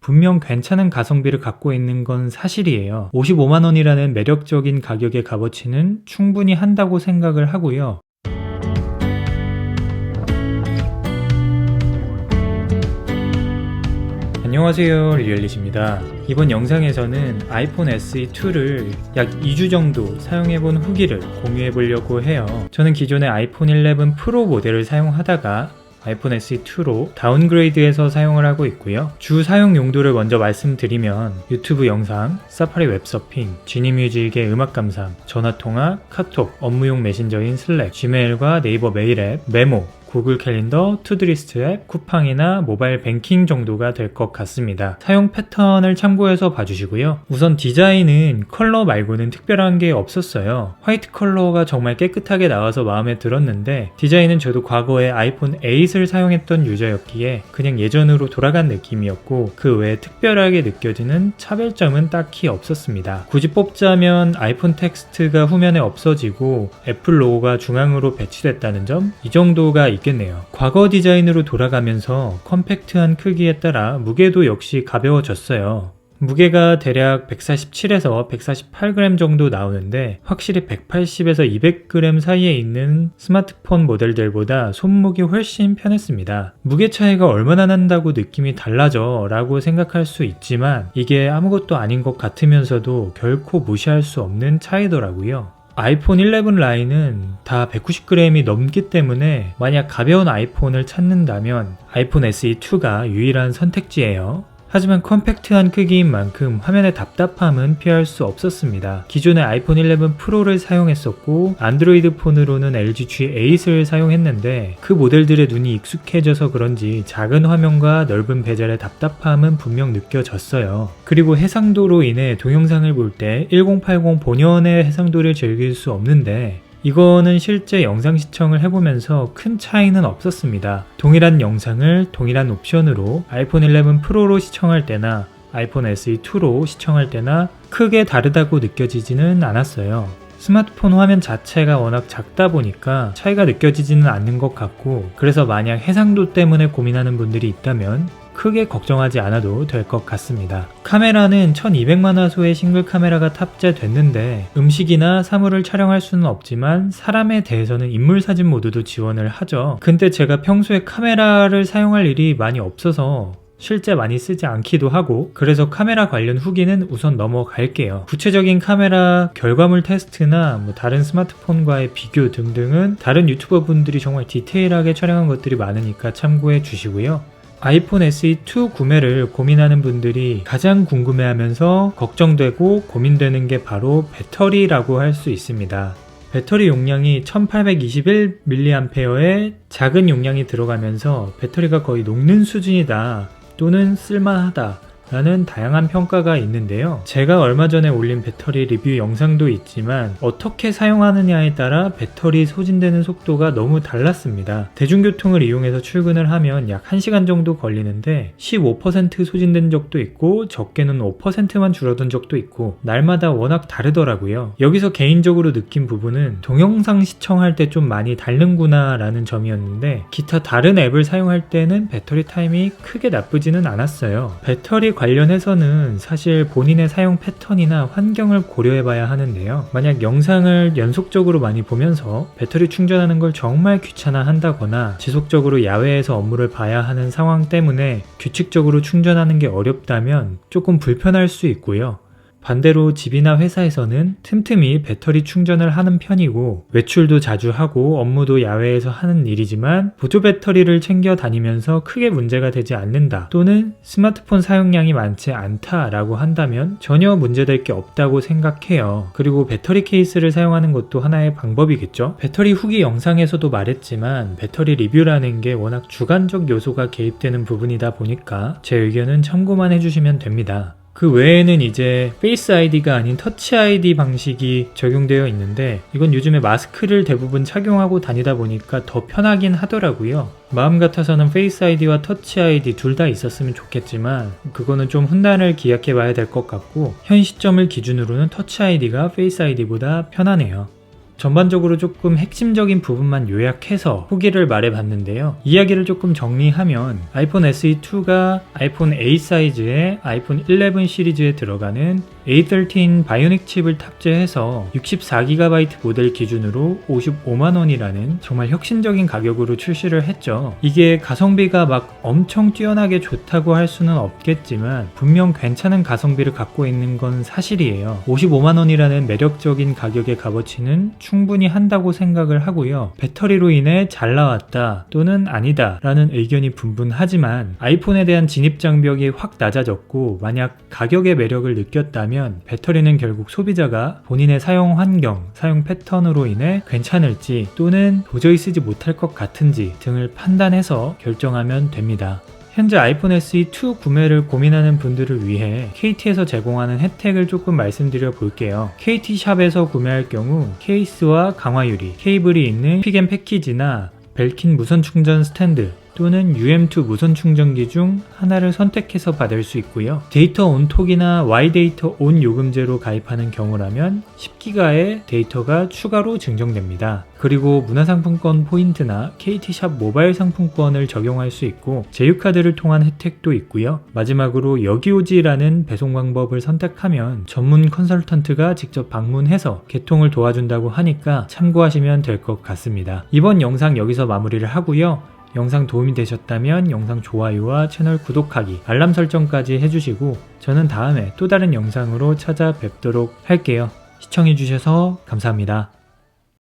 분명 괜찮은 가성비를 갖고 있는 건 사실이에요. 55만원이라는 매력적인 가격의 값어치는 충분히 한다고 생각을 하고요. 안녕하세요, 리얼릿입니다. 이번 영상에서는 아이폰 SE2를 약 2주 정도 사용해본 후기를 공유해보려고 해요. 저는 기존의 아이폰 11 프로 모델을 사용하다가 아이폰 SE2로 다운그레이드해서 사용을 하고 있고요. 주 사용 용도를 먼저 말씀드리면 유튜브 영상, 사파리 웹서핑, 지니뮤직의 음악 감상, 전화통화, 카톡, 업무용 메신저인 슬랙, 지메일과 네이버 메일 앱, 메모, 구글 캘린더, 투두리스트 앱, 쿠팡이나 모바일 뱅킹 정도가 될 것 같습니다. 사용 패턴을 참고해서 봐주시고요. 우선 디자인은 컬러 말고는 특별한 게 없었어요. 화이트 컬러가 정말 깨끗하게 나와서 마음에 들었는데 디자인은 저도 과거에 아이폰 8을 사용했던 유저였기에 그냥 예전으로 돌아간 느낌이었고 그 외에 특별하게 느껴지는 차별점은 딱히 없었습니다. 굳이 뽑자면 아이폰 텍스트가 후면에 없어지고 애플 로고가 중앙으로 배치됐다는 점? 이 정도가 있겠네요. 과거 디자인으로 돌아가면서 컴팩트한 크기에 따라 무게도 역시 가벼워졌어요. 무게가 대략 147에서 148g 정도 나오는데 확실히 180에서 200g 사이에 있는 스마트폰 모델들보다 손목이 훨씬 편했습니다. 무게 차이가 얼마나 난다고 느낌이 달라져 라고 생각할 수 있지만 이게 아무것도 아닌 것 같으면서도 결코 무시할 수 없는 차이더라고요. 아이폰 11 라인은 다 190g이 넘기 때문에 만약 가벼운 아이폰을 찾는다면 아이폰 SE2가 유일한 선택지예요. 하지만 컴팩트한 크기인 만큼 화면의 답답함은 피할 수 없었습니다. 기존의 아이폰 11 프로를 사용했었고 안드로이드 폰으로는 LG G8을 사용했는데 그 모델들의 눈이 익숙해져서 그런지 작은 화면과 넓은 베젤의 답답함은 분명 느껴졌어요. 그리고 해상도로 인해 동영상을 볼 때 1080 본연의 해상도를 즐길 수 없는데 이거는 실제 영상 시청을 해보면서 큰 차이는 없었습니다. 동일한 영상을 동일한 옵션으로 아이폰 11 프로로 시청할 때나 아이폰 SE2로 시청할 때나 크게 다르다고 느껴지지는 않았어요. 스마트폰 화면 자체가 워낙 작다 보니까 차이가 느껴지지는 않는 것 같고 그래서 만약 해상도 때문에 고민하는 분들이 있다면 크게 걱정하지 않아도 될 것 같습니다. 카메라는 1200만화소의 싱글 카메라가 탑재됐는데 음식이나 사물을 촬영할 수는 없지만 사람에 대해서는 인물 사진 모드도 지원을 하죠. 근데 제가 평소에 카메라를 사용할 일이 많이 없어서 실제 많이 쓰지 않기도 하고 그래서 카메라 관련 후기는 우선 넘어갈게요. 구체적인 카메라 결과물 테스트나 다른 스마트폰과의 비교 등등은 다른 유튜버 분들이 정말 디테일하게 촬영한 것들이 많으니까 참고해 주시고요. 아이폰 SE2 구매를 고민하는 분들이 가장 궁금해하면서 걱정되고 고민되는 게 바로 배터리라고 할 수 있습니다. 배터리 용량이 1821mAh의 작은 용량이 들어가면서 배터리가 거의 녹는 수준이다 또는 쓸만하다 라는 다양한 평가가 있는데요. 제가 얼마 전에 올린 배터리 리뷰 영상도 있지만 어떻게 사용하느냐에 따라 배터리 소진되는 속도가 너무 달랐습니다. 대중교통을 이용해서 출근을 하면 약 1시간 정도 걸리는데 15% 소진된 적도 있고 적게는 5%만 줄어든 적도 있고 날마다 워낙 다르더라고요. 여기서 개인적으로 느낀 부분은 동영상 시청할 때 좀 많이 다르구나 라는 점이었는데 기타 다른 앱을 사용할 때는 배터리 타임이 크게 나쁘지는 않았어요. 배터리 관련해서는 사실 본인의 사용 패턴이나 환경을 고려해봐야 하는데요. 만약 영상을 연속적으로 많이 보면서 배터리 충전하는 걸 정말 귀찮아 한다거나 지속적으로 야외에서 업무를 봐야 하는 상황 때문에 규칙적으로 충전하는 게 어렵다면 조금 불편할 수 있고요. 반대로 집이나 회사에서는 틈틈이 배터리 충전을 하는 편이고 외출도 자주 하고 업무도 야외에서 하는 일이지만 보조 배터리를 챙겨 다니면서 크게 문제가 되지 않는다 또는 스마트폰 사용량이 많지 않다 라고 한다면 전혀 문제될 게 없다고 생각해요. 그리고 배터리 케이스를 사용하는 것도 하나의 방법이겠죠. 배터리 후기 영상에서도 말했지만 배터리 리뷰라는 게 워낙 주관적 요소가 개입되는 부분이다 보니까 제 의견은 참고만 해주시면 됩니다. 그 외에는 이제 페이스 아이디가 아닌 터치 아이디 방식이 적용되어 있는데 이건 요즘에 마스크를 대부분 착용하고 다니다 보니까 더 편하긴 하더라고요. 마음 같아서는 페이스 아이디와 터치 아이디 둘 다 있었으면 좋겠지만 그거는 좀 훗날을 기약해 봐야 될 것 같고 현 시점을 기준으로는 터치 아이디가 페이스 아이디보다 편하네요. 전반적으로 조금 핵심적인 부분만 요약해서 후기를 말해봤는데요. 이야기를 조금 정리하면 아이폰 SE2가 아이폰 A 사이즈의 아이폰 11 시리즈에 들어가는 A13 바이오닉 칩을 탑재해서 64GB 모델 기준으로 55만원이라는 정말 혁신적인 가격으로 출시를 했죠. 이게 가성비가 막 엄청 뛰어나게 좋다고 할 수는 없겠지만 분명 괜찮은 가성비를 갖고 있는 건 사실이에요. 55만원이라는 매력적인 가격의 값어치는 충분히 한다고 생각을 하고요. 배터리로 인해 잘 나왔다 또는 아니다 라는 의견이 분분하지만 아이폰에 대한 진입장벽이 확 낮아졌고 만약 가격의 매력을 느꼈다면 배터리는 결국 소비자가 본인의 사용 환경, 사용 패턴으로 인해 괜찮을지 또는 도저히 쓰지 못할 것 같은지 등을 판단해서 결정하면 됩니다. 현재 아이폰 SE2 구매를 고민하는 분들을 위해 KT에서 제공하는 혜택을 조금 말씀드려 볼게요. KT샵에서 구매할 경우 케이스와 강화 유리, 케이블이 있는 픽앤 패키지나 벨킨 무선 충전 스탠드 또는 UM2 무선 충전기 중 하나를 선택해서 받을 수 있고요. 데이터 온톡이나 Y데이터 온 요금제로 가입하는 경우라면 10기가의 데이터가 추가로 증정됩니다. 그리고 문화상품권 포인트나 KT샵 모바일 상품권을 적용할 수 있고 제휴카드를 통한 혜택도 있고요. 마지막으로 여기오지라는 배송 방법을 선택하면 전문 컨설턴트가 직접 방문해서 개통을 도와준다고 하니까 참고하시면 될 것 같습니다. 이번 영상 여기서 마무리를 하고요. 영상 도움이 되셨다면 영상 좋아요와 채널 구독하기, 알람 설정까지 해주시고 저는 다음에 또 다른 영상으로 찾아뵙도록 할게요. 시청해주셔서 감사합니다.